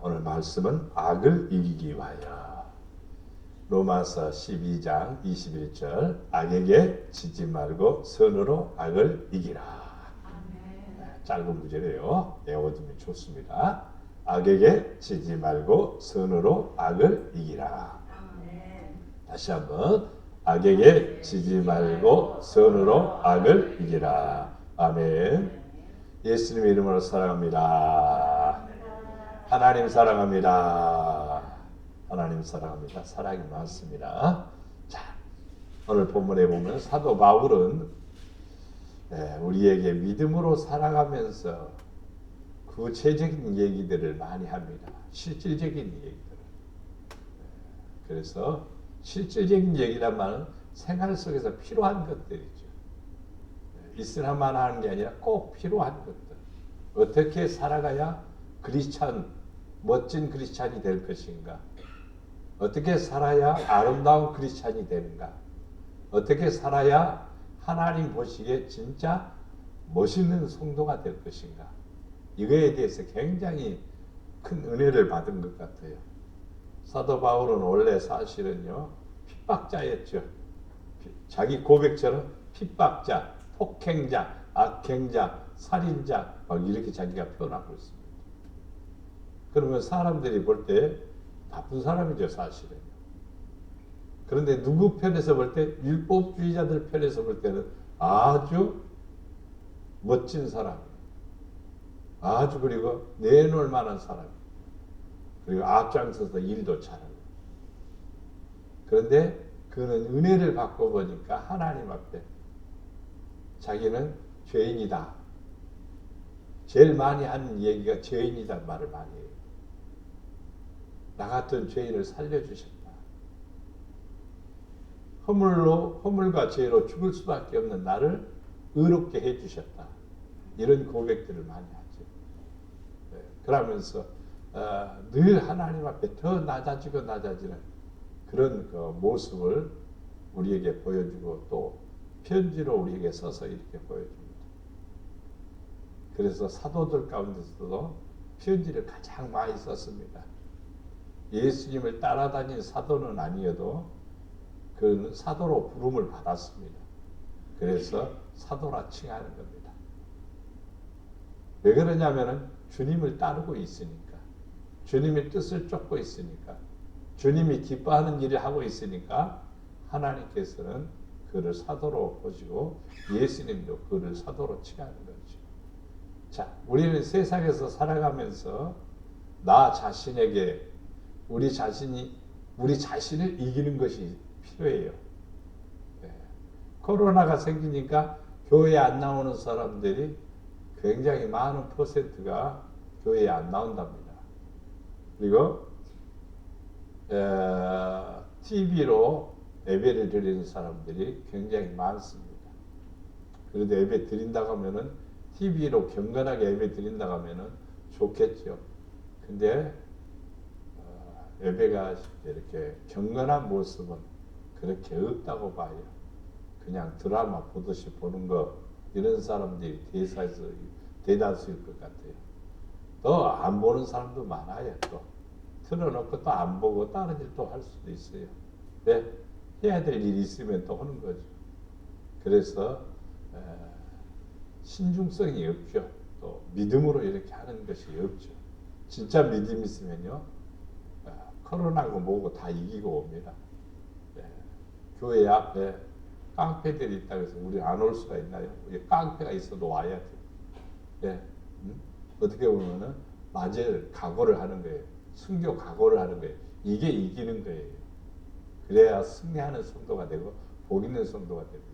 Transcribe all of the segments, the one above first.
오늘 말씀은 악을 이기기 위하여. 로마서 12장 21절 악에게 지지 말고 선으로 악을 이기라. 짧은 구절이에요. 외워두면 좋습니다. 악에게 지지 말고 선으로 악을 이기라. 다시 한번 악에게 지지 말고 선으로 악을 이기라. 아멘. 예수님 이름으로 사랑합니다. 하나님 사랑합니다. 하나님 사랑합니다. 사랑이 많습니다. 자, 오늘 본문에 보면 사도 바울은 우리에게 믿음으로 살아가면서 구체적인 얘기들을 많이 합니다. 실질적인 얘기들. 그래서 실질적인 얘기란 말은 생활 속에서 필요한 것들이죠. 있으나만 하는 게 아니라 꼭 필요한 것들. 어떻게 살아가야 멋진 크리스찬이 될 것인가? 어떻게 살아야 아름다운 크리스찬이 되는가? 어떻게 살아야 하나님 보시기에 진짜 멋있는 성도가 될 것인가? 이거에 대해서 굉장히 큰 은혜를 받은 것 같아요. 사도 바울은 원래 사실은요, 핍박자였죠. 자기 고백처럼 핍박자, 폭행자, 악행자, 살인자, 막 이렇게 자기가 표현하고 있습니다. 그러면 사람들이 볼 때 나쁜 사람이죠, 사실은. 그런데 누구 편에서 볼 때, 율법주의자들 편에서 볼 때는 아주 멋진 사람, 아주 그리고 내놓을 만한 사람, 그리고 앞장서서 일도 잘하고. 그런데 그는 은혜를 받고 보니까 하나님 앞에 자기는 죄인이다. 제일 많이 하는 얘기가 죄인이다 말을 많이 해요. 나 같은 죄인을 살려주셨다. 허물과 죄로 죽을 수밖에 없는 나를 의롭게 해주셨다. 이런 고백들을 많이 하죠. 그러면서 늘 하나님 앞에 더 낮아지는 그런 그 모습을 우리에게 보여주고 또 편지로 우리에게 써서 이렇게 보여줍니다. 그래서 사도들 가운데서도 편지를 가장 많이 썼습니다. 예수님을 따라다닌 사도는 아니어도 그는 사도로 부름을 받았습니다. 그래서 사도라 칭하는 겁니다. 왜 그러냐면은 주님을 따르고 있으니까, 주님의 뜻을 쫓고 있으니까, 주님이 기뻐하는 일을 하고 있으니까 하나님께서는 그를 사도로 보시고 예수님도 그를 사도로 칭하는 거죠. 자, 우리는 세상에서 살아가면서 나 자신에게 우리 자신을 이기는 것이 필요해요. 코로나가 생기니까 교회에 안 나오는 사람들이 굉장히 많은 퍼센트가 교회에 안 나온답니다. 그리고 TV로 예배를 드리는 사람들이 굉장히 많습니다. 그래도 예배 드린다고 하면은 TV로 경건하게 예배 드린다고 하면은 좋겠죠. 근데 예배가 이렇게 경건한 모습은 그렇게 없다고 봐요. 그냥 드라마 보듯이 보는 거, 이런 사람들이 대다수일 것 같아요. 또 안 보는 사람도 많아요. 또 틀어놓고 또 안 보고 다른 일 또 할 수도 있어요. 왜? 해야 될 일이 있으면 또 하는 거죠. 그래서 신중성이 없죠. 또 믿음으로 이렇게 하는 것이 없죠. 진짜 믿음이 있으면요, 코로나고 뭐고 다 이기고 옵니다. 교회 앞에 깡패들이 있다고 해서 우리 안 올 수가 있나요? 깡패가 있어도 와야 돼요. 어떻게 보면은 맞을 각오를 하는 거예요. 순교 각오를 하는 거예요. 이게 이기는 거예요. 그래야 승리하는 성도가 되고 복 있는 성도가 됩니다.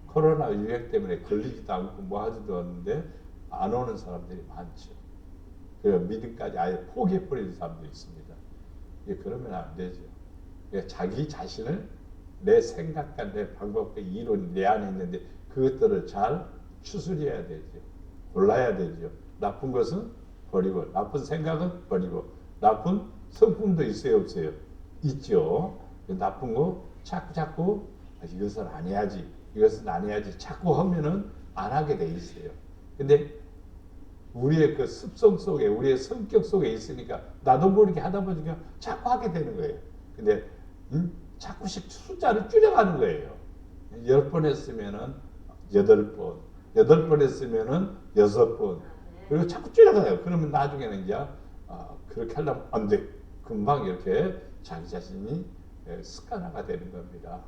코로나 유행 때문에 걸리지도 않고 뭐 하지도 않는데 안 오는 사람들이 많죠. 그래서 믿음까지 아예 포기해버리는 사람도 있습니다. 그러면 안 되죠. 자기 자신을 내 생각과 내 방법과 이론이 내 안에 있는데 그것들을 잘 추스려야 되죠. 골라야 되죠. 나쁜 것은 버리고, 나쁜 생각은 버리고, 나쁜 성품도 있어요, 없어요? 있죠. 나쁜 거 자꾸 이것은 안 해야지, 이것은 안 해야지 자꾸 하면은 안 하게 돼 있어요. 근데 우리의 그 습성 속에, 우리의 성격 속에 있으니까 나도 모르게 하다 보니까 자꾸 하게 되는 거예요. 근데 자꾸씩 숫자를 줄여가는 거예요. 10번 했으면은 8번, 8번 했으면은 6번. 그리고 자꾸 줄여가요. 그러면 나중에는 이제 그렇게 하려면 안 돼. 금방 이렇게 자기 자신이 습관화가 되는 겁니다.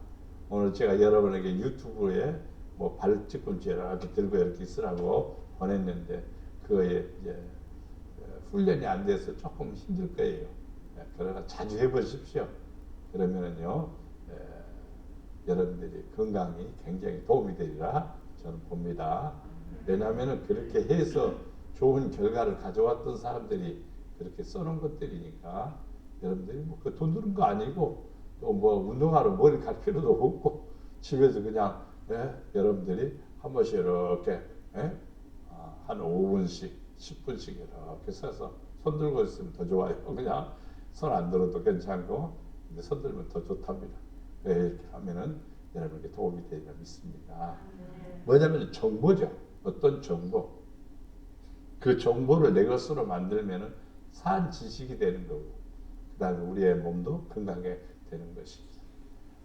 오늘 제가 여러분에게 유튜브에 뭐 발찌꿈치 이렇게 들고 이렇게 있으라고 보냈는데 그거에 이제 훈련이 안 돼서 조금 힘들 거예요. 그러나 자주 해보십시오. 그러면은요, 여러분들이 건강이 굉장히 도움이 되리라 저는 봅니다. 왜냐하면 그렇게 해서 좋은 결과를 가져왔던 사람들이 그렇게 써놓은 것들이니까 여러분들이 뭐 그 돈 드는 거 아니고 또 뭐 운동하러 머리 갈 필요도 없고 집에서 그냥 여러분들이 한 번씩 이렇게 한 5분씩 10분씩 이렇게 서서 손 들고 있으면 더 좋아요. 그냥 손 안 들어도 괜찮고 근데 손 들면 더 좋답니다. 이렇게 하면은 여러분에게 도움이 되리라 믿습니다. 뭐냐면 정보죠. 어떤 정보. 그 정보를 내 것으로 만들면은 산 지식이 되는 거고 그 다음에 우리의 몸도 건강하게 되는 것입니다.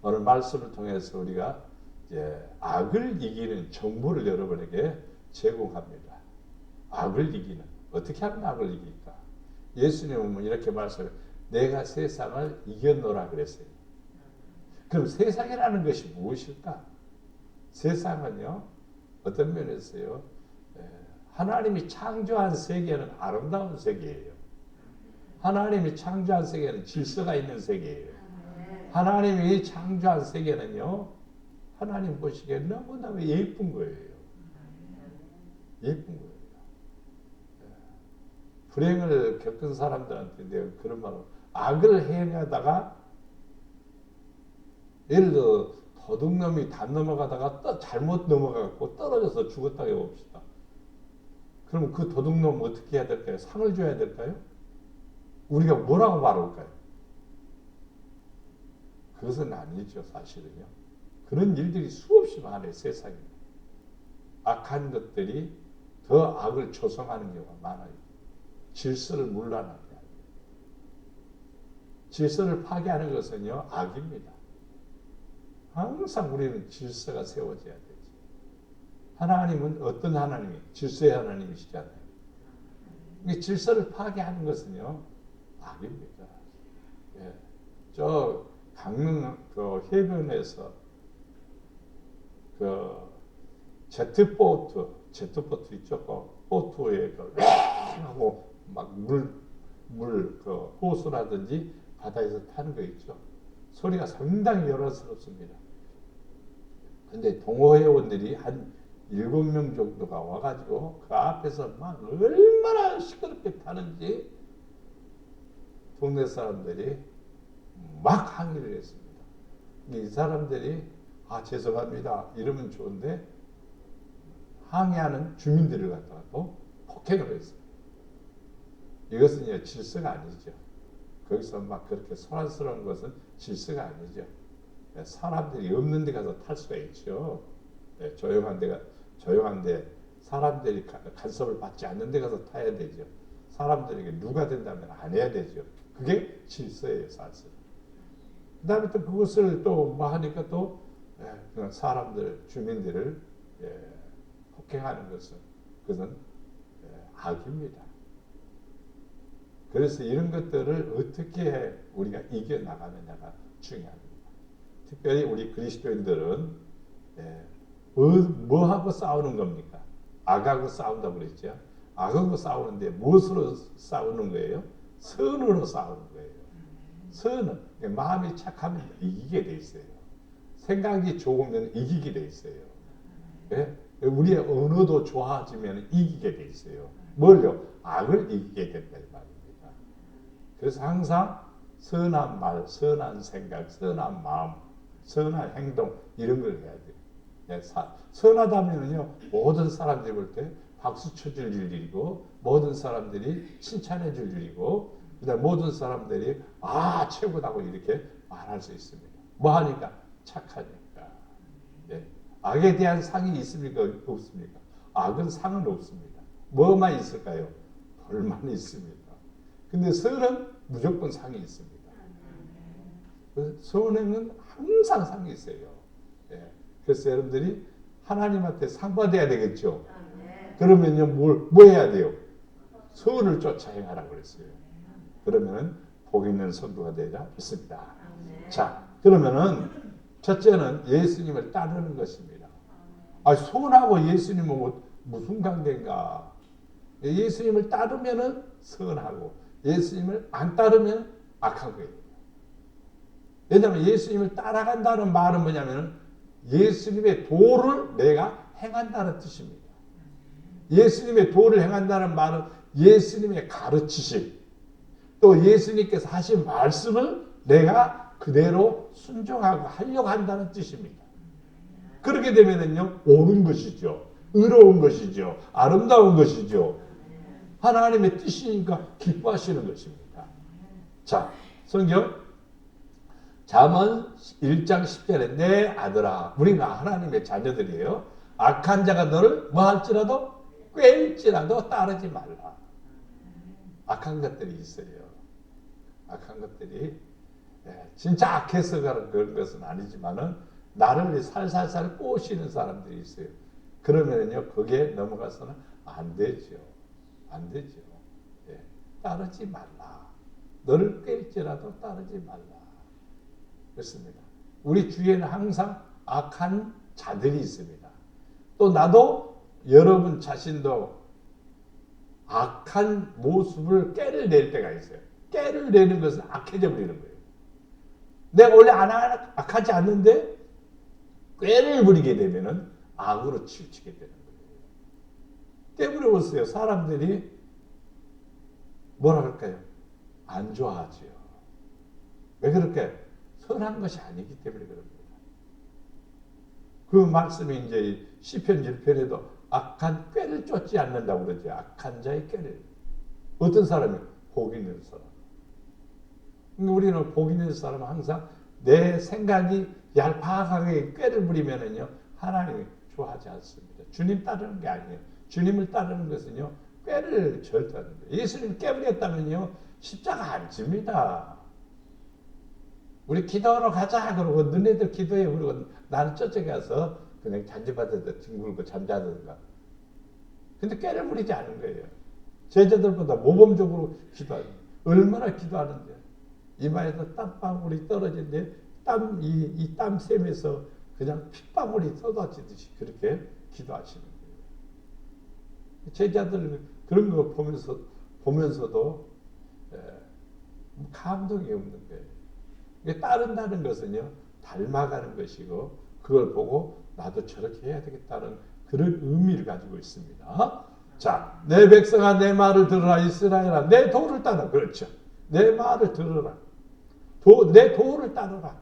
오늘 말씀을 통해서 우리가 이제 악을 이기는 정보를 여러분에게 제공합니다. 악을 이기는 어떻게 하면 악을 이길까? 예수님은 이렇게 말씀을 내가 세상을 이겨노라 그랬어요. 그럼 세상이라는 것이 무엇일까? 세상은요 어떤 면에서요 하나님이 창조한 세계는 아름다운 세계예요. 하나님이 창조한 세계는 질서가 있는 세계예요. 하나님이 창조한 세계는요 하나님 보시기에 너무너무 예쁜 거예요. 예쁜 거예요. 불행을 겪은 사람들한테 내가 그런 말을 악을 행하다가 예를 들어 도둑놈이 단 넘어가다가 잘못 넘어가고 떨어져서 죽었다고 해봅시다. 그럼 그 도둑놈 어떻게 해야 될까요? 상을 줘야 될까요? 우리가 뭐라고 말할까요? 그것은 아니죠, 사실은요. 그런 일들이 수없이 많아요, 세상에. 악한 것들이 더 악을 조성하는 경우가 많아요. 질서를 문란하게 하는. 질서를 파괴하는 것은요, 악입니다. 항상 우리는 질서가 세워져야 되지. 하나님은 어떤 하나님이? 질서의 하나님이시잖아요. 질서를 파괴하는 것은요, 악입니다. 예. 저 강릉 그 해변에서 그 제트보트 있죠. 그 보트에 그 하고 막 그 호수라든지 바다에서 타는 거 있죠. 소리가 상당히 여러스럽습니다. 근데 동호회원들이 한 7명 정도가 와가지고 그 앞에서 막 얼마나 시끄럽게 타는지 동네 사람들이 막 항의를 했습니다. 이 사람들이 죄송합니다 이러면 좋은데 항의하는 주민들을 갖다가 또 폭행을 했어요. 이것은 질서가 아니죠. 거기서 막 그렇게 소란스러운 것은 질서가 아니죠. 사람들이 없는 데 가서 탈 수가 있죠. 조용한데 사람들이 간섭을 받지 않는 데 가서 타야 되죠. 사람들에게 누가 된다면 안 해야 되죠. 그게 질서예요, 사실. 그 다음에 또 그것을 또 뭐 하니까 또 사람들, 주민들을 폭행하는 그것은 악입니다. 그래서 이런 것들을 어떻게 우리가 이겨나가느냐가 중요합니다. 특별히 우리 그리스도인들은 뭐하고 싸우는 겁니까? 악하고 싸운다고 그랬죠. 악하고 싸우는데 무엇으로 싸우는 거예요? 선으로 싸우는 거예요. 선은 마음이 착하면 이기게 돼 있어요. 생각이 좋으면 이기게 돼 있어요. 우리의 언어도 좋아지면 이기게 돼 있어요. 뭘요? 악을 이기게 된다 이 말입니다. 그래서 항상 선한 말, 선한 생각, 선한 마음, 선한 행동 이런 걸 해야 돼요. 선하다면요 모든 사람들이 볼 때 박수 쳐줄 일이고 모든 사람들이 칭찬해 줄 일이고 그다음 모든 사람들이 최고다고 이렇게 말할 수 있습니다. 뭐 하니까? 착하니까. 악에 대한 상이 있습니까? 없습니까? 악은 상은 없습니다. 뭐만 있을까요? 벌만 있습니다. 근데 선은 무조건 상이 있습니다. 선행은 항상 상이 있어요. 예. 그래서 여러분들이 하나님한테 상 받아야 되겠죠. 그러면요, 뭐 해야 돼요? 선을 쫓아 행하라고 그랬어요. 그러면 복 있는 성도가 되자 있습니다. 자, 그러면은 첫째는 예수님을 따르는 것입니다. 선하고 예수님은 무슨 관계인가? 예수님을 따르면은 선하고 예수님을 안 따르면 악한 거예요. 왜냐하면 예수님을 따라간다는 말은 뭐냐면 예수님의 도를 내가 행한다는 뜻입니다. 예수님의 도를 행한다는 말은 예수님의 가르치심, 또 예수님께서 하신 말씀을 내가 그대로 순종하고 하려고 한다는 뜻입니다. 그렇게 되면은요, 옳은 것이죠. 의로운 것이죠. 아름다운 것이죠. 하나님의 뜻이니까 기뻐하시는 것입니다. 자, 성경 잠언 1장 10절에 내 아들아, 우리가 하나님의 자녀들이에요. 악한 자가 너를 뭐 할지라도 꿰일지라도 따르지 말라. 악한 것들이 있어요. 악한 것들이 진짜 악해서 그런 것은 아니지만은 나를 살살살 꼬시는 사람들이 있어요. 그러면요 거기에 넘어가서는 안 되죠. 안 되죠. 따르지 말라. 너를 깰지라도 따르지 말라. 그렇습니다. 우리 주위에는 항상 악한 자들이 있습니다. 또 나도 여러분 자신도 악한 모습을 깨를 낼 때가 있어요. 깨를 내는 것은 악해져 버리는 거예요. 내가 원래 악하지 않는데 꾀를 부리게 되면은 악으로 치우치게 되는 거예요. 깨부려보세요. 사람들이 뭐라 그럴까요? 안 좋아하지요. 왜 그렇게? 선한 것이 아니기 때문에 그럽니다. 그 말씀이 이제 시편 1편에도 악한 꾀를 쫓지 않는다고 그러죠. 악한 자의 꾀를. 어떤 사람이? 복 있는 사람. 우리는 복 있는 사람은 항상 내 생각이 얄팍하게 꾀를 부리면은요, 하나님이 좋아하지 않습니다. 주님 따르는 게 아니에요. 주님을 따르는 것은요, 꾀를 절대 안 합니다. 예수님 깨부렸다면요, 십자가 안 집니다. 우리 기도하러 가자 그러고 너네들 기도해 그러고 나는 저쪽에 가서 그냥 잔디밭에다 뒹굴고 잠자든가. 근데 꾀를 부리지 않은 거예요. 제자들보다 모범적으로 기도하는 거예요. 얼마나 기도하는데 이마에서 땀방울이 떨어지는데 이 땀샘에서 그냥 핏방울이 쏟아지듯이 그렇게 기도하시는 거예요. 제자들 그런 거 보면서도 감동이 없는 거예요. 따른다는 것은요, 닮아가는 것이고, 그걸 보고 나도 저렇게 해야 되겠다는 그런 의미를 가지고 있습니다. 자, 내 백성아, 내 말을 들으라. 이스라엘아, 내 도를 따라. 그렇죠. 내 말을 들으라. 내 도를 따르라.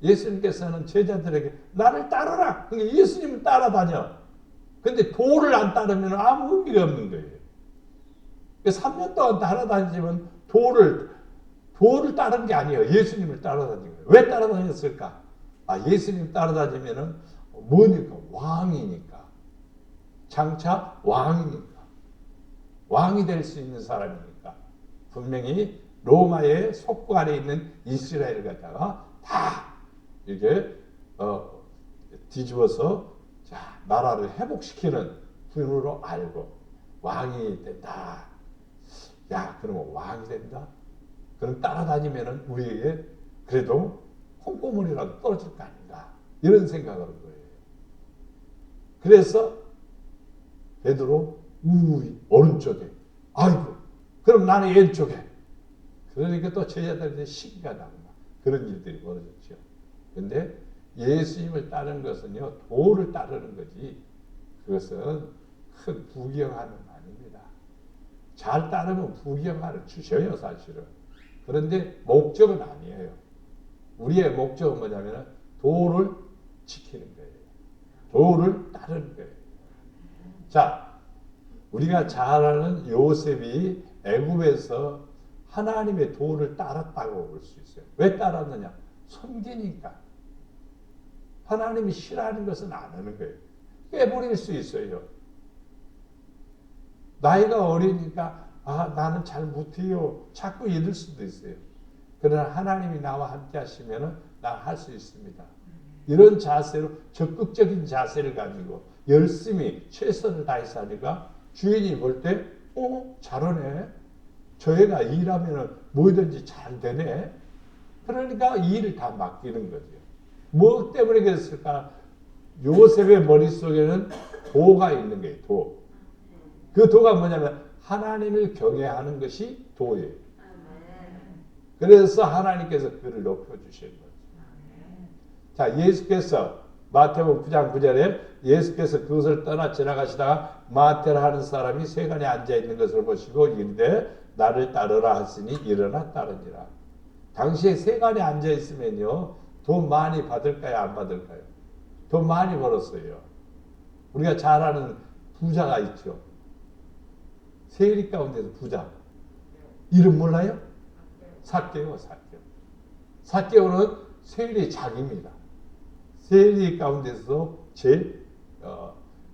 예수님께서는 제자들에게 나를 따르라. 그러니까 예수님을 따라다녀. 근데 도를 안 따르면 아무 의미가 없는 거예요. 3년 동안 따라다니지만 도를 따른 게 아니에요. 예수님을 따라다니는 거예요. 왜 따라다녔을까? 예수님 따라다니면은 뭐니까? 왕이니까. 장차 왕이니까. 왕이 될 수 있는 사람이니까. 분명히 로마의 속국 아래 있는 이스라엘을 갖다가 다 이게 뒤집어서 나라를 회복시키는 분으로 알고 왕이 된다. 야, 그러면 왕이 된다? 그럼 따라다니면은 우리에게 그래도 콩고물이라도 떨어질 거 아닌가 이런 생각을 하는 거예요. 그래서 베드로 오른쪽에 아이고 그럼 나는 왼쪽에 그러니까 또 제자들한테 시기가 나고 그런 일들이 벌어졌죠. 그런데 예수님을 따르는 것은요 도를 따르는 거지 그것은 큰 부경하는 아닙니다. 잘 따르면 부경하를 주셔요 사실은. 그런데 목적은 아니에요. 우리의 목적은 뭐냐면 도를 지키는 거예요. 도를 따르는 거예요. 자, 우리가 잘 아는 요셉이 애굽에서 하나님의 도를 따랐다고 볼 수 있어요. 왜 따랐느냐? 섬기니까. 하나님이 싫어하는 것은 안 하는 거예요. 깨버릴 수 있어요. 나이가 어리니까 나는 잘 못해요. 자꾸 이럴 수도 있어요. 그러나 하나님이 나와 함께 하시면은 나 할 수 있습니다. 이런 자세로 적극적인 자세를 가지고 열심히 최선을 다해서 하니까 주인이 볼 때 잘하네. 저 애가 일하면 뭐든지 잘 되네. 그러니까 일을 다 맡기는 거죠. 뭐 때문에 그랬을까? 요셉의 머릿속에는 도가 있는 거예요. 도. 그 도가 뭐냐면 하나님을 경외하는 것이 도예요. 그래서 하나님께서 그를 높여주신 거죠. 자, 예수께서 마태복음 9장 9절에 예수께서 그것을 떠나 지나가시다가 마태라 하는 사람이 세간에 앉아있는 것을 보시고 이르되 나를 따르라 하시니 일어나 따르니라. 당시에 세간에 앉아있으면요 돈 많이 받을까요? 안 받을까요? 돈 많이 벌었어요. 우리가 잘 아는 부자가 있죠. 세리 가운데서 부자. 이름 몰라요? 삭개오. 삭개오는 세리의 자기입니다. 세리 가운데서 제일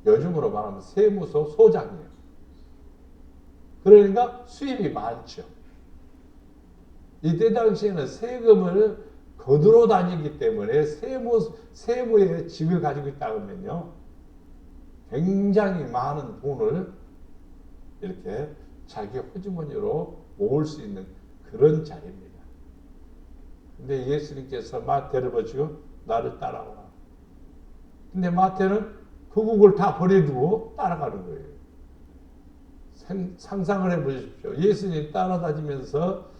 요즘으로 말하면 세무서 소장이에요. 그러니까 수입이 많죠. 이때 당시에는 세금을 거두러 다니기 때문에 세무의 집을 가지고 있다 그러면요 굉장히 많은 돈을 이렇게 자기 호주머니로 모을 수 있는 그런 자리입니다. 근데 예수님께서 마태를 보시고 나를 따라오라. 근데 마태는 그국을 다 버려두고 따라가는 거예요. 상상을 해보십시오. 예수님 따라다니면서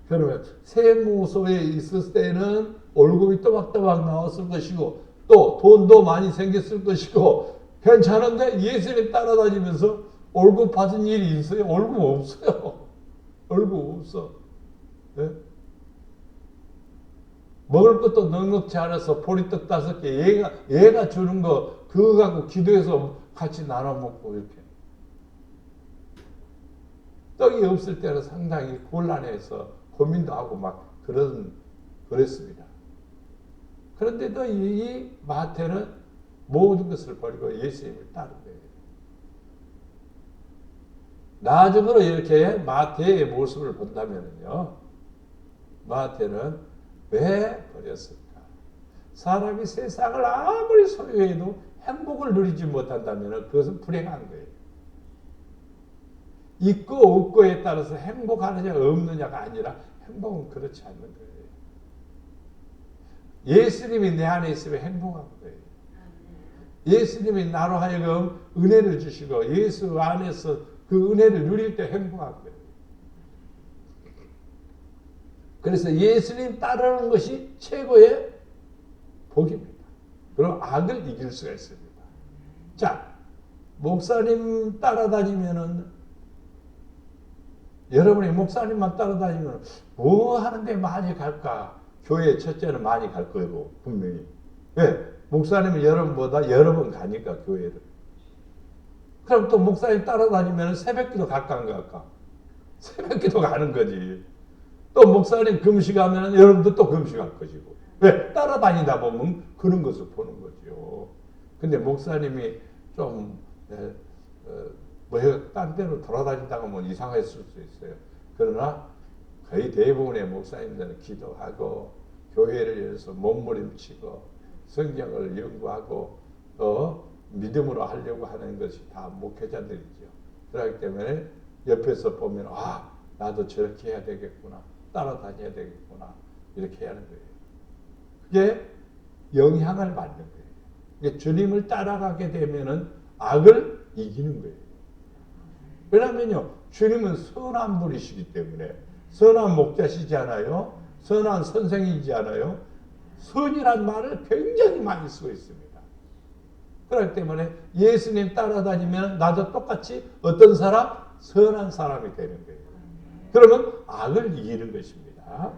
그러면 세무소에 있을 때는 월급이 또박또박 나왔을 것이고 또 돈도 많이 생겼을 것이고 괜찮은데 예수님 따라다니면서 월급 받은 일이 있어요? 월급 없어요. 월급 없어. 네? 먹을 것도 넉넉지 않아서 보리떡 5개 얘가 주는 거 그거 갖고 기도해서 같이 나눠 먹고 이렇게. 떡이 없을 때는 상당히 곤란해서 고민도 하고 막 그랬습니다. 그런데도 이 마태는 모든 것을 버리고 예수님을 따른 거예요. 나중으로 이렇게 마태의 모습을 본다면요, 마태는 왜 버렸을까? 사람이 세상을 아무리 소유해도 행복을 누리지 못한다면 그것은 불행한 거예요. 있고 없고에 따라서 행복하느냐 없느냐가 아니라 행복은 그렇지 않는 거예요. 예수님이 내 안에 있으면 행복한 거예요. 예수님이 나로 하여금 은혜를 주시고 예수 안에서 그 은혜를 누릴 때 행복한 거예요. 그래서 예수님 따르는 것이 최고의 복입니다. 그리고 악을 이길 수가 있습니다. 자, 목사님 따라다니면은 여러분이 목사님만 따라다니면 뭐 하는데 많이 갈까? 교회 첫째는 많이 갈 거고 분명히. 왜? 목사님은 여러분보다 여러 번 가니까 교회를. 그럼 또 목사님 따라다니면 새벽기도 가까운 거 갈까? 새벽기도 가는 거지. 또 목사님 금식하면 여러분도 또 금식할 것이고. 왜? 따라다니다 보면 그런 것을 보는 거죠. 근데 목사님이 좀 딴 데로 돌아다니다가 뭐 이상했을 수도 있어요. 그러나 거의 대부분의 목사님들은 기도하고 교회를 위해서 몸부림치고 성경을 연구하고 또 믿음으로 하려고 하는 것이 다 목회자들이죠. 그렇기 때문에 옆에서 보면 나도 저렇게 해야 되겠구나. 따라다녀야 되겠구나. 이렇게 해야 하는 거예요. 그게 영향을 받는 거예요. 주님을 따라가게 되면은 악을 이기는 거예요. 왜냐면요, 주님은 선한 분이시기 때문에 선한 목자시지 않아요? 선한 선생이지 않아요? 선이란 말을 굉장히 많이 쓰고 있습니다. 그렇기 때문에 예수님 따라다니면 나도 똑같이 어떤 사람? 선한 사람이 되는 거예요. 그러면 악을 이기는 것입니다.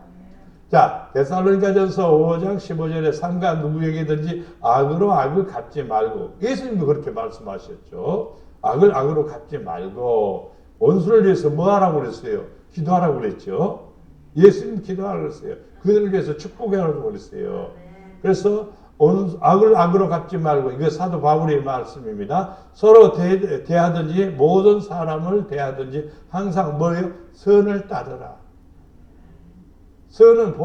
자, 데살로니가전서 5장 15절에 삼가 누구에게든지 악으로 악을 갚지 말고, 예수님도 그렇게 말씀하셨죠. 악을 악으로 갚지 말고 원수를 위해서 뭐 하라고 그랬어요? 기도하라고 그랬죠. 예수님 기도하라고 그랬어요. 그들을 위해서 축복하라고 그랬어요. 그래서 악을 악으로 갚지 말고, 이거 사도 바울의 말씀입니다. 서로 대하든지 모든 사람을 대하든지 항상 뭐예요? 선을 따르라. 선은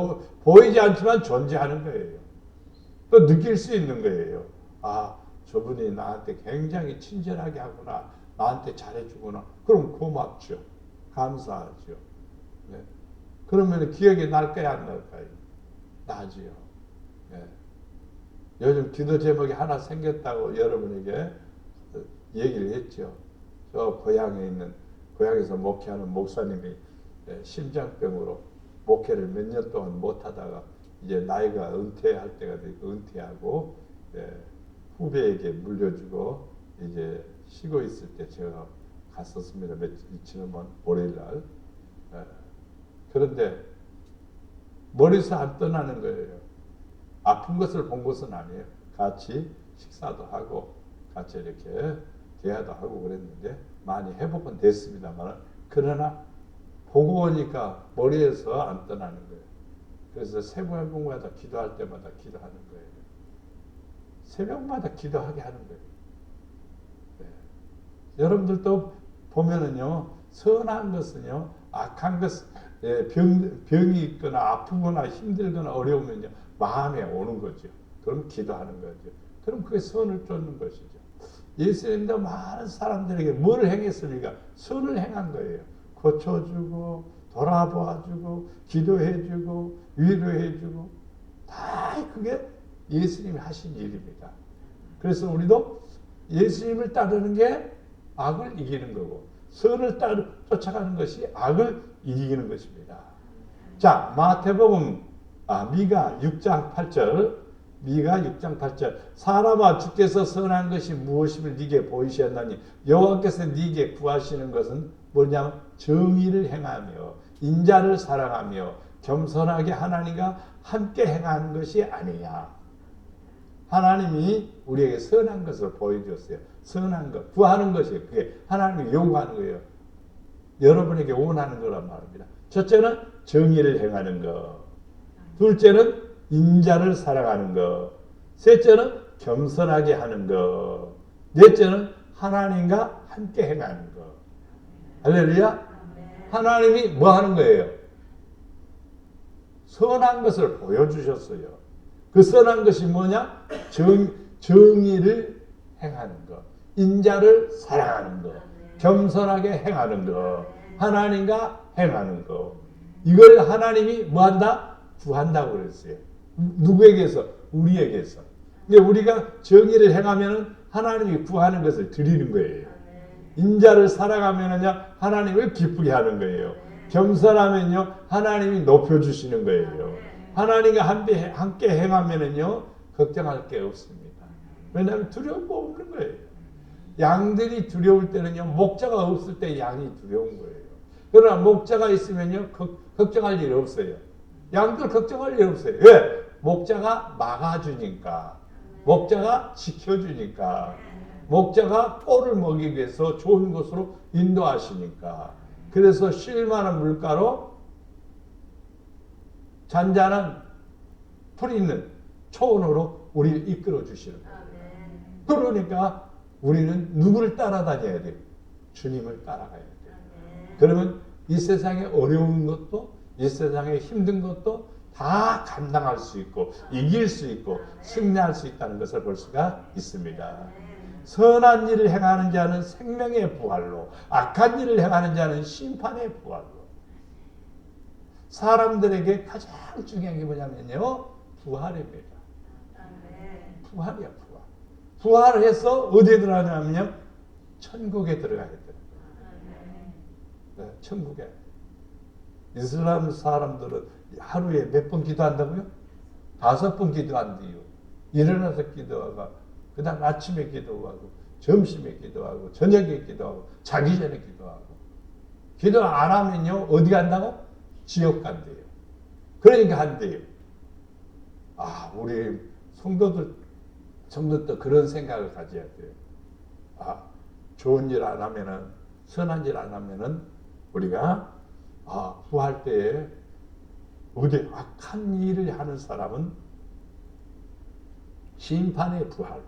보이지 않지만 존재하는 거예요. 또 느낄 수 있는 거예요. 아, 저분이 나한테 굉장히 친절하게 하구나. 나한테 잘해주구나. 그럼 고맙죠. 감사하죠. 네. 그러면 기억이 날까요, 안 날까요? 나지요. 네. 요즘 기도 제목이 하나 생겼다고 여러분에게 얘기를 했죠. 저 고향에서 목회하는 목사님이 심장병으로 목회를 몇 년 동안 못하다가 이제 나이가 은퇴할 때가 되고 은퇴하고 후배에게 물려주고 이제 쉬고 있을 때 제가 갔었습니다. 지난번 월요일날. 그런데 머리에서 안 떠나는 거예요. 아픈 것을 본 것은 아니에요. 같이 식사도 하고 같이 이렇게 대화도 하고 그랬는데 많이 회복은 됐습니다만, 그러나 보고 오니까 머리에서 안 떠나는 거예요. 그래서 새벽마다 기도할 때마다 기도하는 거예요. 새벽마다 기도하게 하는 거예요. 네. 여러분들도 보면은요, 선한 것은요, 악한 것, 병이 있거나 아프거나 힘들거나 어려우면요, 마음에 오는 거죠. 그럼 기도하는 거죠. 그럼 그게 선을 쫓는 것이죠. 예수님도 많은 사람들에게 뭘 행했습니까? 선을 행한 거예요. 고쳐주고, 돌아보아주고, 기도해주고, 위로해주고, 다 그게 예수님이 하신 일입니다. 그래서 우리도 예수님을 따르는 게 악을 이기는 거고, 선을 쫓아가는 것이 악을 이기는 것입니다. 자, 마태복음 미가 6장 8절, 미가 6장 8절. 사람아, 주께서 선한 것이 무엇임을 네게 보이셨나니 여호와께서 네게 구하시는 것은 뭐냐면 정의를 행하며 인자를 사랑하며 겸손하게 하나님과 함께 행하는 것이 아니냐. 하나님이 우리에게 선한 것을 보여줬어요. 선한 것, 구하는 것이에요. 그게 하나님이 요구하는 거예요. 여러분에게 원하는 거란 말입니다. 첫째는 정의를 행하는 것, 둘째는 인자를 사랑하는 것, 셋째는 겸손하게 하는 것, 넷째는 하나님과 함께 행하는 것. 할렐루야. 하나님이 뭐 하는 거예요? 선한 것을 보여주셨어요. 그 선한 것이 뭐냐? 정의를 행하는 것, 인자를 사랑하는 것, 겸손하게 행하는 것, 하나님과 행하는 것. 이걸 하나님이 뭐 한다? 구한다고 그랬어요. 누구에게서? 우리에게서. 근데 우리가 정의를 행하면 하나님이 구하는 것을 드리는 거예요. 인자를 사랑하면은요, 하나님을 기쁘게 하는 거예요. 겸손하면요, 하나님이 높여주시는 거예요. 하나님과 함께 행하면은요, 걱정할 게 없습니다. 왜냐하면 두려운 거 없는 거예요. 양들이 두려울 때는요, 목자가 없을 때 양이 두려운 거예요. 그러나 목자가 있으면요, 걱정할 일 없어요. 양들 걱정할 일 없어요. 왜? 목자가 막아주니까, 목자가 지켜주니까, 목자가 꼴을 먹이기 위해서 좋은 곳으로 인도하시니까. 그래서 쉴만한 물가로 잔잔한 풀 있는 초원으로 우리를 이끌어 주시는 거예요. 그러니까 우리는 누구를 따라다녀야 돼요? 주님을 따라가야 돼요. 그러면 이 세상에 어려운 것도, 이 세상에 힘든 것도 다 감당할 수 있고 이길 수 있고 승리할 수 있다는 것을 볼 수가 있습니다. 선한 일을 행하는 자는 생명의 부활로, 악한 일을 행하는 자는 심판의 부활로. 사람들에게 가장 중요한 게 뭐냐면요, 부활입니다. 부활이야, 부활. 부활을 해서 어디에 들어가냐면요, 천국에 들어가야 돼요. 네, 천국에. 이슬람 사람들은 하루에 몇 번 기도한다고요? 5번 기도한대요. 일어나서 기도하고, 그 다음 아침에 기도하고, 점심에 기도하고, 저녁에 기도하고, 자기 전에 기도하고. 기도 안 하면요, 어디 간다고? 지옥 간대요. 그러니까 한대요. 아, 우리 성도들도 그런 생각을 가져야 돼요. 아, 좋은 일 안 하면은, 선한 일 안 하면은, 우리가, 구할 때에, 어디 악한 일을 하는 사람은 심판의 부활.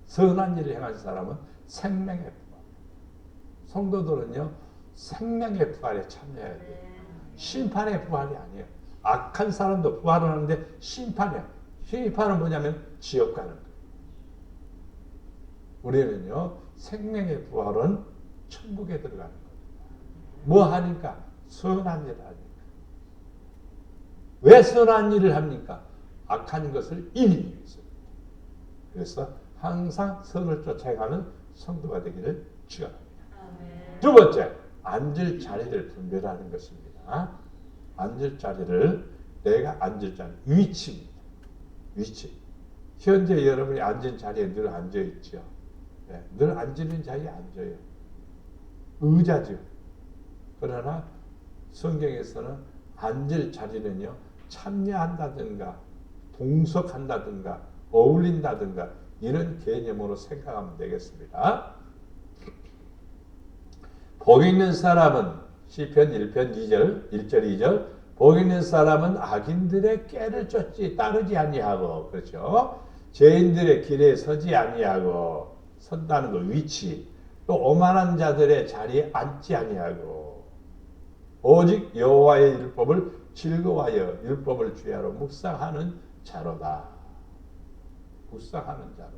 선한 일을 행한 사람은 생명의 부활. 성도들은요, 생명의 부활에 참여해야 돼요. 심판의 부활이 아니에요. 악한 사람도 부활을 하는데 심판이야. 심판은 뭐냐면 지옥 가는 거예요. 우리는요, 생명의 부활은 천국에 들어가는 거예요. 뭐 하니까? 선한 일을 하니까. 왜 선한 일을 합니까? 악한 것을 이기기 위해서. 그래서 항상 선을 쫓아가는 성도가 되기를 축원합니다. 두 번째, 앉을 자리를 분별하는 것입니다. 앉을 자리를, 내가 앉을 자리, 위치입니다. 위치. 현재 여러분이 앉은 자리에 늘 앉아 있죠. 네, 늘 앉는 자리에 앉아요. 의자죠. 그러나 성경에서는 앉을 자리는요, 참여한다든가 동석한다든가 어울린다든가 이런 개념으로 생각하면 되겠습니다. 복 있는 사람은 시편 1편 2절 1절 2절 복 있는 사람은 악인들의 꾀를 쫓지 따르지 아니하고, 그렇죠? 죄인들의 길에 서지 아니하고, 선다는 거 위치, 또 오만한 자들의 자리에 앉지 아니하고, 오직 여호와의 율법을 즐거워하여 율법을 주야로 묵상하는 자로다. 묵상하는 자로다.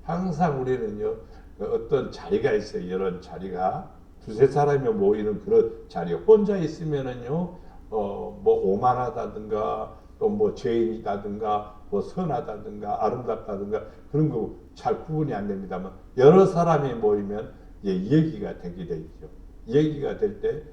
항상 우리는요, 어떤 자리가 있어요. 이런 자리가 두세 사람이 모이는 그런 자리. 혼자 있으면은요, 뭐 오만하다든가 또 뭐 죄인이다든가 뭐 선하다든가 아름답다든가 그런 거 잘 구분이 안 됩니다만, 여러 사람이 모이면 얘기가 되게 되죠. 얘기가 될 때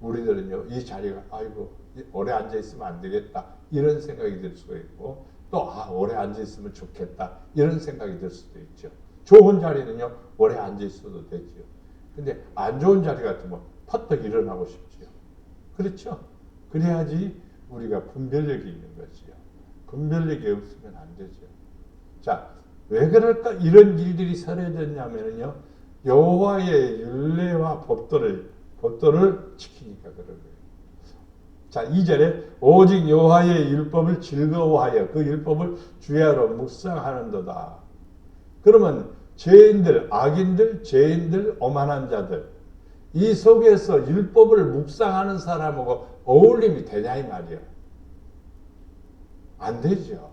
우리들은요, 이 자리가 아이고 오래 앉아 있으면 안 되겠다 이런 생각이 들 수가 있고, 또 오래 앉아 있으면 좋겠다 이런 생각이 들 수도 있죠. 좋은 자리는요, 오래 앉아 있어도 되죠. 근데 안 좋은 자리 같으면 퍼뜩 일어나고 싶지요. 그렇죠? 그래야지 우리가 분별력이 있는 거지요. 분별력이 없으면 안 되죠. 자, 왜 그럴까? 이런 일들이 설해졌냐면요, 여호와의 율례와 법도를 지키니까 그런 거예요. 자, 2절에 오직 여호와의 율법을 즐거워하여 그 율법을 주야로 묵상하는도다. 그러면 죄인들, 악인들, 죄인들, 오만한 자들, 이 속에서 율법을 묵상하는 사람하고 어울림이 되냐 이 말이에요. 안 되죠.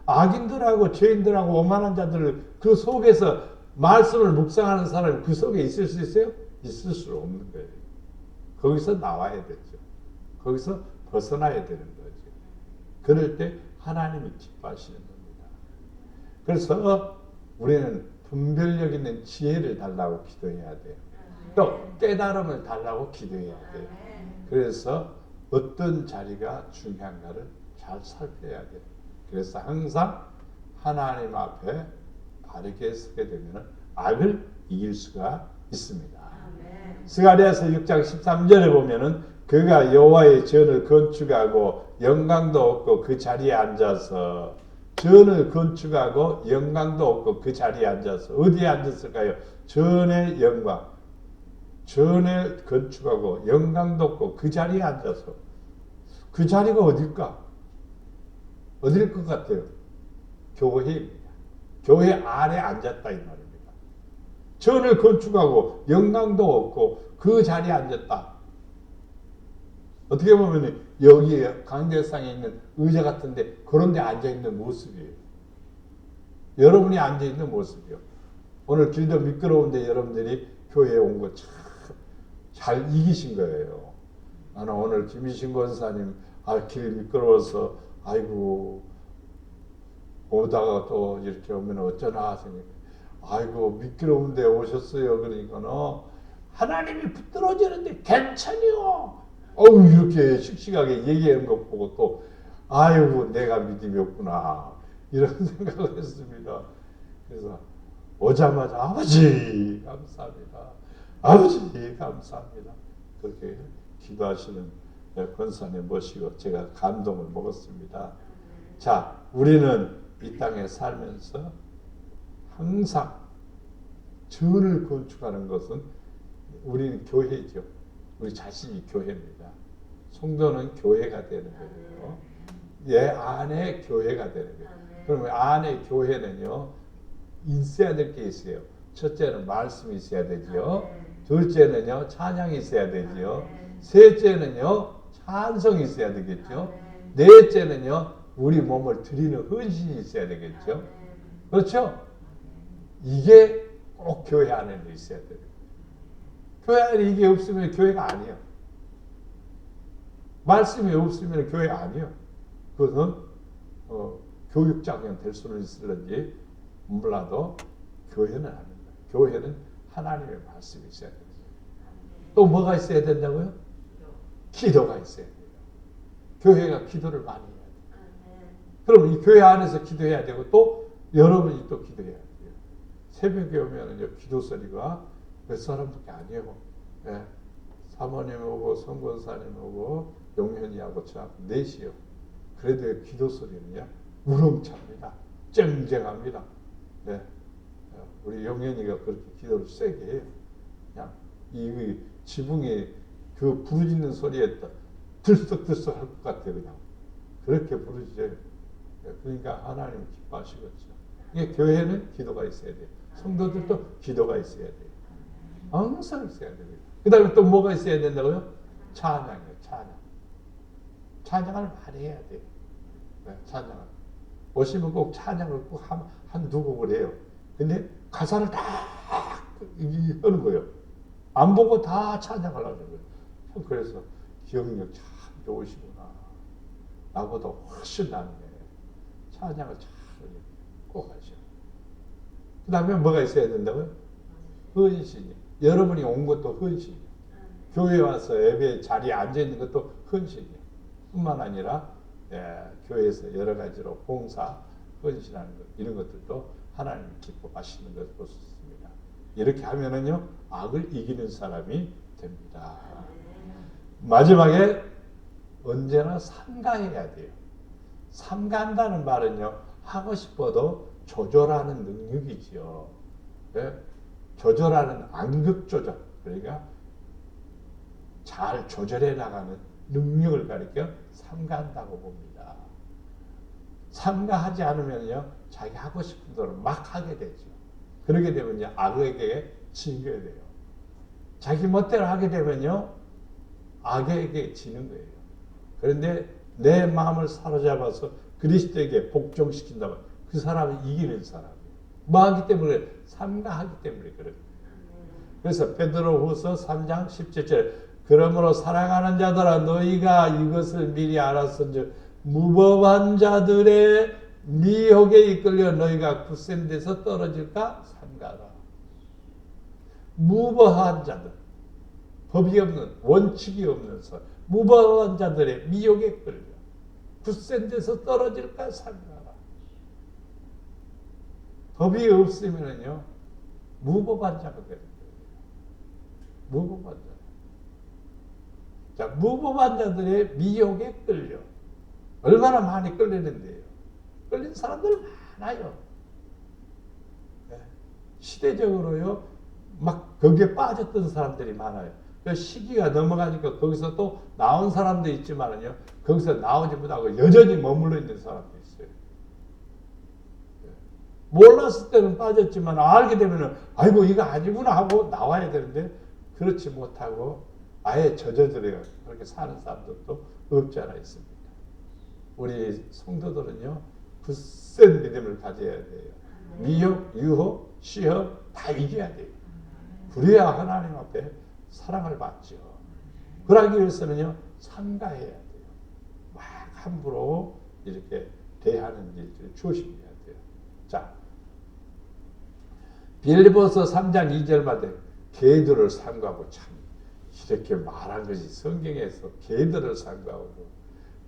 악인들하고 죄인들하고 오만한 자들을 그 속에서 말씀을 묵상하는 사람이 그 속에 있을 수 있어요? 있을 수 없는 거예요. 거기서 나와야 되죠. 거기서 벗어나야 되는 거죠. 그럴 때 하나님이 기뻐하시는 겁니다. 그래서 우리는 분별력 있는 지혜를 달라고 기도해야 돼요. 또 깨달음을 달라고 기도해야 돼요. 그래서 어떤 자리가 중요한가를 잘 살펴야 돼요. 그래서 항상 하나님 앞에 바르게 서게 되면 악을 이길 수가 있습니다. 스가랴서 6장 13절에 보면은 그가 여호와의 전을 건축하고 영광도 없고 그 자리에 앉아서, 전을 건축하고 영광도 없고 그 자리에 앉아서, 어디에 앉았을까요? 전의 영광, 전을 건축하고 영광도 없고 그 자리에 앉아서. 그 자리가 어딜까? 어딜 것 같아요? 교회입니다. 교회 아래 앉았다 이 말입니다. 전을 건축하고 영광도 없고 그 자리에 앉았다. 어떻게 보면 여기에 강대상에 있는 의자 같은데 그런 데 앉아있는 모습이에요. 여러분이 앉아있는 모습이요. 오늘 길도 미끄러운데 여러분들이 교회에 온 거 참 잘 이기신 거예요. 나는 오늘 김희신 권사님 길 미끄러워서 아이고 오다가 또 이렇게 오면 어쩌나 하시니, 아이고 미끄러운데 오셨어요. 그러니까 하나님이 붙들어지는데 괜찮요. 이렇게 씩씩하게 얘기하는 것 보고 또 아이고 내가 믿음이 없구나 이런 생각을 했습니다. 그래서 오자마자 아버지 감사합니다. 아버지 감사합니다. 그렇게 기도하시는 권사님 모시고 제가 감동을 먹었습니다. 자, 우리는 이 땅에 살면서 항상 전을 건축하는 것은 우리는 교회죠. 우리 자신이 교회입니다. 성도는 교회가 되는 거예요. 얘 안에 교회가 되는 거예요. 그러면 안에 교회는요, 있어야 될 게 있어요. 첫째는 말씀이 있어야 되죠. 둘째는요, 찬양이 있어야 되죠. 셋째는요, 찬송이 있어야 되겠죠. 넷째는요, 우리 몸을 드리는 헌신이 있어야 되겠죠. 그렇죠? 이게 꼭 교회 안에는 있어야 돼요. 교회 안에 이게 없으면 교회가 아니에요. 말씀이 없으면 교회 아니에요. 그것은 교육장년 될 수는 있을런지 몰라도 교회는 아닙니다. 교회는 하나님의 말씀이 있어야 돼요. 또 뭐가 있어야 된다고요? 기도가 있어야 돼요. 교회가 기도를 많이 해야 돼요. 그럼 이 교회 안에서 기도해야 되고 또 여러분이 또 기도해야 돼요. 새벽에 오면은 기도 소리가 몇 사람밖에 아니에요. 예. 사모님 오고 성권사님 오고 용현이하고 저하고 넷이요. 그래도 기도 소리는요 우렁찹니다. 쨍쨍합니다. 네. 우리 용현이가 그렇게 기도를 세게 해요. 그냥 이 지붕이 그 부르짖는 소리에 들썩들썩 할 것 같아요. 그냥 그렇게 부르짖어요. 그러니까 하나님 기뻐하시겠죠. 이게 교회는 기도가 있어야 돼요. 성도들도 기도가 있어야 돼요. 항상 있어야 됩니다. 그 다음에 또 뭐가 있어야 된다고요? 찬양이에요. 찬양. 찬양을 많이 해야 돼요. 네, 찬양을. 오시면 꼭 찬양을 꼭 한두 곡을 해요. 근데 가사를 다 하는 거예요. 안 보고 다 찬양을 하는 거예요. 그래서 기억력 참 좋으시구나. 나보다 훨씬 낫네. 찬양을 잘 꼭 하셔. 그 다음에 뭐가 있어야 된다고요? 헌신이. 여러분이 온 것도 헌신이에요. 교회 와서 예배 자리에 앉아있는 것도 헌신이에요. 뿐만 아니라 교회에서 여러 가지로 봉사, 헌신하는 것, 이런 것들도 하나님이 기뻐하시는 것을 볼 수 있습니다. 이렇게 하면은요, 악을 이기는 사람이 됩니다. 마지막에 언제나 삼가해야 돼요. 삼가한다는 말은요, 하고 싶어도 조절하는 능력이지요. 네? 조절하는 암급 조절, 그러니까 잘 조절해 나가는 능력을 가리켜 삼가한다고 봅니다. 삼가하지 않으면요, 자기 하고 싶은 대로 막 하게 되죠. 그러게 되면요, 악에게 지게 돼요. 자기 멋대로 하게 되면요, 악에게 지는 거예요. 그런데 내 마음을 사로잡아서 그리스도에게 복종시킨다면 그 사람은 이기는 사람이에요. 뭐 하기 때문에? 삼가하기 때문에 그래요. 그래서 베드로후서 3장 17절 그러므로 사랑하는 자들아 너희가 이것을 미리 알았은즉 무법한 자들의 미혹에 이끌려 너희가 굳센 데서 떨어질까 삼가라. 무법한 자들, 법이 없는, 원칙이 없는 사람, 무법한 자들의 미혹에 끌려 굳센 데서 떨어질까 삼가라. 법이 없으면요 무법한 자가 되는 거예요. 무법한 자. 자, 무법한 자들의 미혹에 끌려. 얼마나 많이 끌리는데요. 끌린 사람들 많아요. 네. 시대적으로요 막 거기에 빠졌던 사람들이 많아요. 그 시기가 넘어가니까 거기서 또 나온 사람도 있지만은요 거기서 나오지 못하고 여전히 머물러 있는 사람도 있어요. 몰랐을 때는 빠졌지만 알게 되면은 아이고 이거 아니구나 하고 나와야 되는데 그렇지 못하고 아예 젖어들어요. 그렇게 사는 사람들도 없지 않아 있습니다. 우리 성도들은요 굳센 믿음을 가져야 돼요. 미혹, 유혹, 시험 다 이겨야 돼요. 그래야 하나님 앞에 사랑을 받죠. 그러기 위해서는요 삼가해야 돼요. 막 함부로 이렇게 대하는 일들을 조심해야 돼요. 자, 빌립보서 3장 2절마다 개들을 삼가고 참 이렇게 말한 것이 성경에서 개들을 삼가고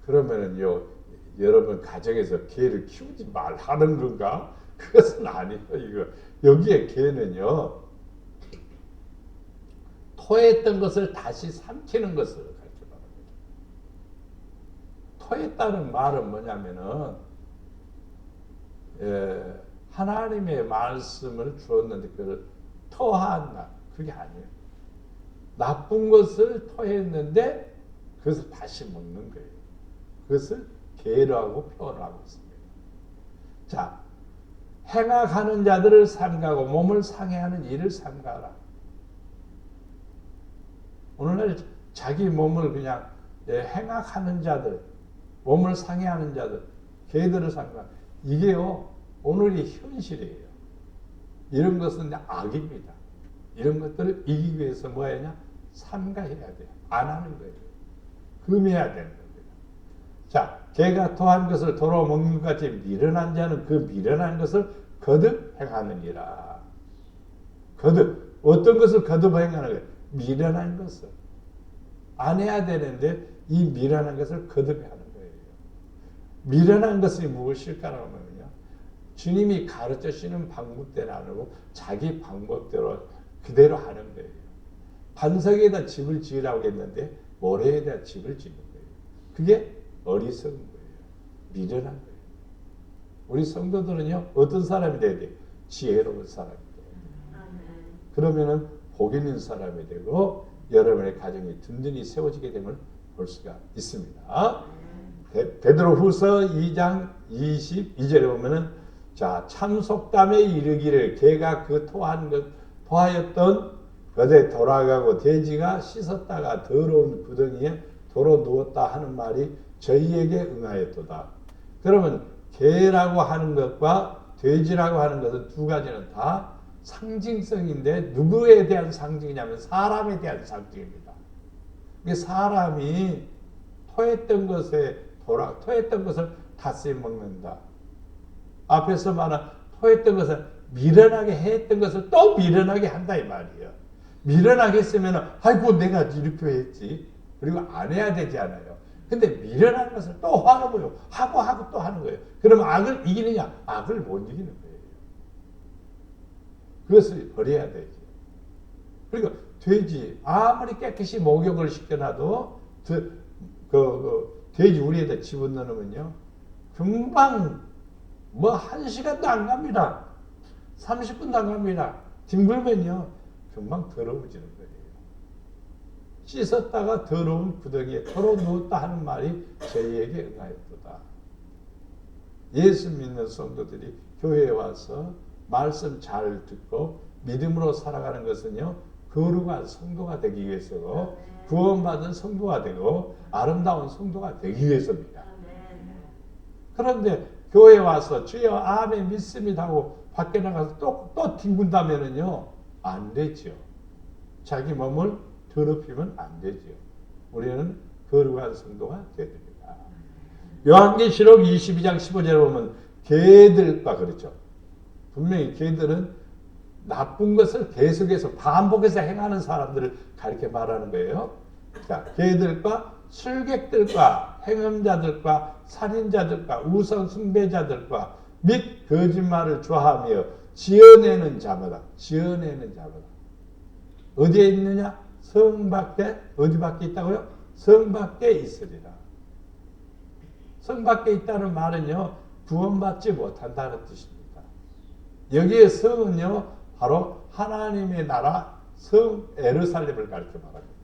그러면은요 여러분 가정에서 개를 키우지 말라는 건가? 그것은 아니에요. 이거 여기에 개는요 토했던 것을 다시 삼키는 것을 가르쳐 말합니다. 토했다는 말은 뭐냐면은 하나님의 말씀을 주었는데 그걸 토한다. 그게 아니에요. 나쁜 것을 토했는데 그것을 다시 먹는 거예요. 그것을 계라고 표현을 하고 있습니다. 자, 행악하는 자들을 삼가고 몸을 상해하는 일을 삼가라. 오늘날 자기 몸을 그냥 행악하는 자들, 몸을 상해하는 자들, 개들을 삼가. 이게요, 오늘의 현실이에요. 이런 것은 악입니다. 이런 것들을 이기기 위해서 뭐 해야 하냐? 삼가해야 돼요. 안 하는 거예요. 금해야 되는 겁니다. 자, 개가 토한 것을 도로 먹는 것 같이 미련한 자는 그 미련한 것을 거듭 행하느니라. 거듭. 어떤 것을 거듭 행하는 거예요? 미련한 것을. 안 해야 되는데 이 미련한 것을 거듭 하는 거예요. 미련한 것이 무엇일까라고 하면요. 주님이 가르쳐 주시는 방법대로 안 하고 자기 방법대로 그대로 하는 거예요. 반석에다 집을 지으라고 했는데 모래에다 집을 짓는 거예요. 그게 어리석은 거예요. 미련한 거예요. 우리 성도들은요, 어떤 사람이 돼야 돼요? 지혜로운 사람이 돼요. 그러면은 복 있는 사람이 되고 여러분의 가정이 든든히 세워지게 됨을 볼 수가 있습니다. 베드로후서 2장 22절에 보면은 자, 참속담에 이르기를 개가 그 토하였던 것에 돌아가고 돼지가 씻었다가 더러운 구덩이에 도로 누웠다 하는 말이 저희에게 응하였도다. 그러면 개라고 하는 것과 돼지라고 하는 것은 두 가지는 다 상징성인데 누구에 대한 상징이냐면 사람에 대한 상징입니다. 사람이 토했던 것을 다시 먹는다. 앞에서 말한 토했던 것을 미련하게 했던 것을 또 미련하게 한다 이 말이에요. 미련하게 했으면 아이고 내가 이렇게 했지. 그리고 안 해야 되지 않아요. 근데 미련한 것을 또 하는 거예요. 하고 또 하는 거예요. 그러면 악을 이기느냐? 악을 못 이기는 거예요. 그것을 버려야 되지. 그리고 돼지 아무리 깨끗이 목욕을 시켜놔도 돼지 우리에다 집어넣으면요 금방 뭐 1시간도 안 갑니다. 30분도 안 갑니다. 뒹굴면요 금방 더러워지는 거예요. 씻었다가 더러운 구덩이에 도로 누웠다 하는 말이 저희에게 응하였도다. 예수 믿는 성도들이 교회에 와서 말씀 잘 듣고 믿음으로 살아가는 것은요 거룩한 성도가 되기 위해서고 구원받은 성도가 되고 아름다운 성도가 되기 위해서입니다. 그런데 교회에 와서 주여 아멘 믿습니다 하고 밖에 나가서 또 뒹군다면은요 안 되죠. 자기 몸을 더럽히면 안 되죠. 우리는 거룩한 성도가 되어야 됩니다. 요한계시록 22장 15절에 보면 개들과 그렇죠. 분명히 개들은 나쁜 것을 계속해서 반복해서 행하는 사람들을 가르쳐 말하는 거예요. 자, 개들과 술객들과 행음자들과 살인자들과 우상 숭배자들과 및 거짓말을 좋아하며 지어내는 자마다 어디에 있느냐? 성 밖에 어디 밖에 있다고요? 성 밖에 있으리라. 성 밖에 있다는 말은요 구원받지 못한다는 뜻입니다. 여기에 성은요 바로 하나님의 나라 성 에루살렘을 가리켜 말합니다.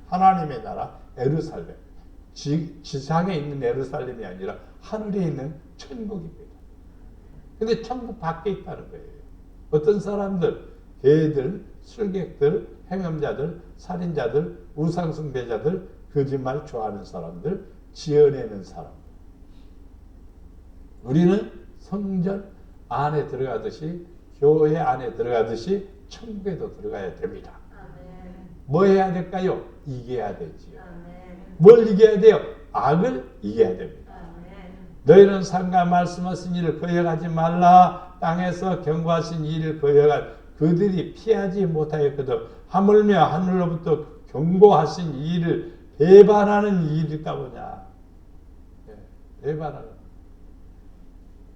하나님의 나라 에루살렘, 지상에 있는 에루살렘이 아니라 하늘에 있는 천국입니다. 근데 천국 밖에 있다는 거예요. 어떤 사람들, 개들, 술객들, 행음자들, 살인자들, 우상숭배자들, 거짓말 좋아하는 사람들, 지어내는 사람들. 우리는 성전 안에 들어가듯이 교회 안에 들어가듯이 천국에도 들어가야 됩니다. 아멘. 뭐 해야 될까요? 이겨야 되지요. 아멘. 뭘 이겨야 돼요? 악을 이겨야 됩니다. 아멘. 너희는 상가 말씀하신 일을 거역하지 말라. 땅에서 경고하신 일을 거역한 그들이 피하지 못하였거든. 하물며 하늘로부터 경고하신 일을 배반하는 일일까 보냐. 배반하는.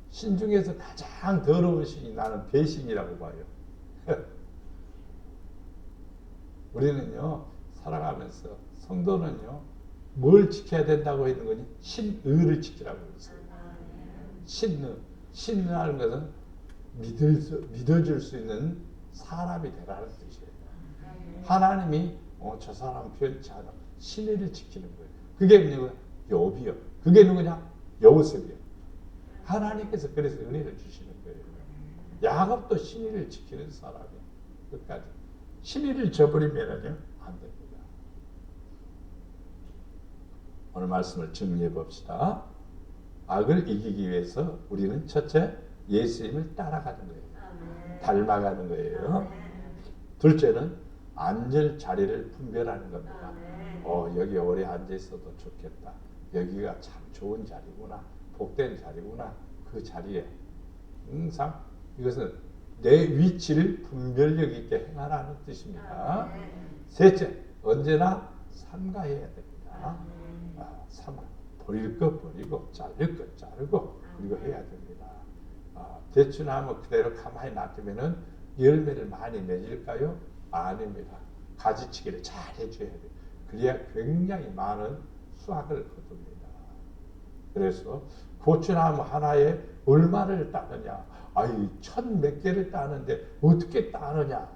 신 중에서 가장 더러운 신이 나는 배신이라고 봐요. 우리는요 살아가면서 성도는요 뭘 지켜야 된다고 했는 거니? 신의를 지키라고 했어요. 신의라는 것은 믿어줄 수 있는 사람이 되라는 뜻이에요. 하나님이 저 사람 편치 않아 신의를 지키는 거예요. 그게 누구야? 욥이요. 그게 누구냐? 요셉이요. 하나님께서 그래서 은혜를 주시는 거예요. 야곱도 신의를 지키는 사람이에요. 끝까지. 신의를 저버리면은요, 안 됩니다. 오늘 말씀을 정리해 봅시다. 악을 이기기 위해서 우리는 첫째, 예수님을 따라가는 거예요. 닮아가는 거예요. 둘째는 앉을 자리를 분별하는 겁니다. 여기 오래 앉아 있어도 좋겠다. 여기가 참 좋은 자리구나. 복된 자리구나. 그 자리에 항상 이것은 내 위치를 분별력 있게 행하라는 뜻입니다. 셋째, 언제나 삼가해야 됩니다. 삼가. 버릴 것 버리고 자를 것 자르고 그리고 해야 됩니다. 대충 하면 그대로 가만히 놔두면은 열매를 많이 맺을까요? 아닙니다. 가지치기를 잘 해줘야 돼요. 그래야 굉장히 많은 수확을 거둡니다. 그래서 고추나무 하나에 얼마를 따느냐? 아이 1000몇 개를 따는데 어떻게 따느냐?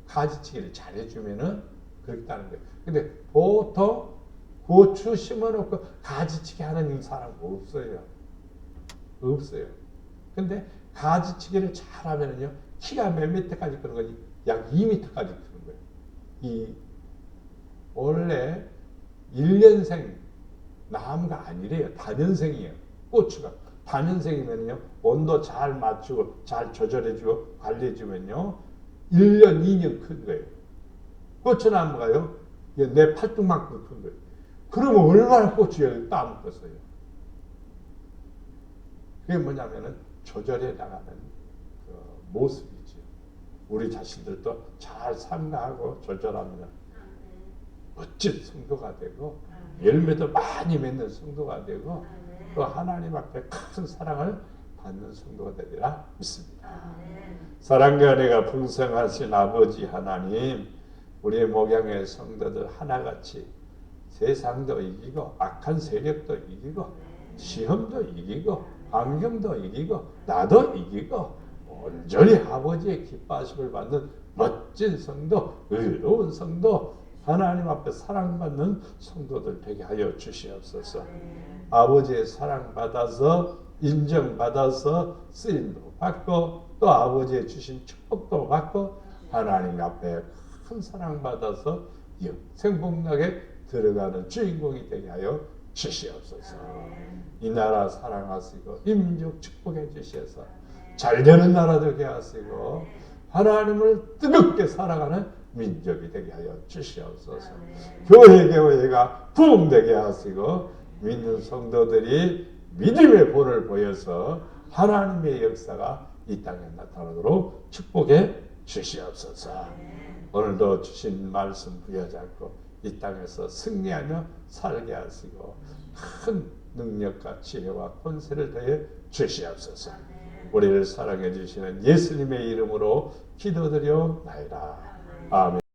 가지치기를 잘 해주면은 그렇게 따는 거예요. 근데 보통 고추 심어놓고 가지치기 하는 사람 없어요. 없어요. 근데 가지치기를 잘하면은요, 키가 몇 미터까지 크는 거지? 약 2미터까지 크는 거예요. 원래 1년생 나무가 아니래요. 다년생이에요. 고추가. 다년생이면요, 온도 잘 맞추고, 잘 조절해주고, 관리해주면요, 1년, 2년 큰 거예요. 고추나무가요, 내 팔뚝만큼 큰 거예요. 그러면 얼마나 고추를 따먹겠어요? 그게 뭐냐면은 조절해 나가는 그 모습이죠. 우리 자신들도 잘 삼가하고 조절하면 멋진 성도가 되고 열매도 많이 맺는 성도가 되고 또 하나님 앞에 큰 사랑을 받는 성도가 되리라 믿습니다. 사랑과 은혜가 풍성하신 아버지 하나님, 우리의 목양의 성도들 하나같이 세상도 이기고 악한 세력도 이기고 시험도 이기고 환경도 이기고 나도 이기고 온전히 아버지의 기뻐하심을 받는 멋진 성도, 의로운 성도, 하나님 앞에 사랑받는 성도들 되게 하여 주시옵소서. 아버지의 사랑받아서 인정받아서 쓰임도 받고 또 아버지의 주신 축복도 받고 하나님 앞에 큰 사랑받아서 영생복락에 들어가는 주인공이 되게 하여 주시옵소서. 이 나라 사랑하시고 이 민족 축복해 주셔서 잘되는 나라 되게 하시고 하나님을 뜨겁게 살아가는 민족이 되게 하여 주시옵소서. 교회가 부흥되게 하시고 믿는 성도들이 믿음의 본을 보여서 하나님의 역사가 이 땅에 나타나도록 축복해 주시옵소서. 오늘도 주신 말씀 부여잡고 이 땅에서 승리하며 살게 하시고 큰 능력과 지혜와 권세를 더해 주시옵소서. 우리를 사랑해 주시는 예수님의 이름으로 기도드려나이다. 아멘.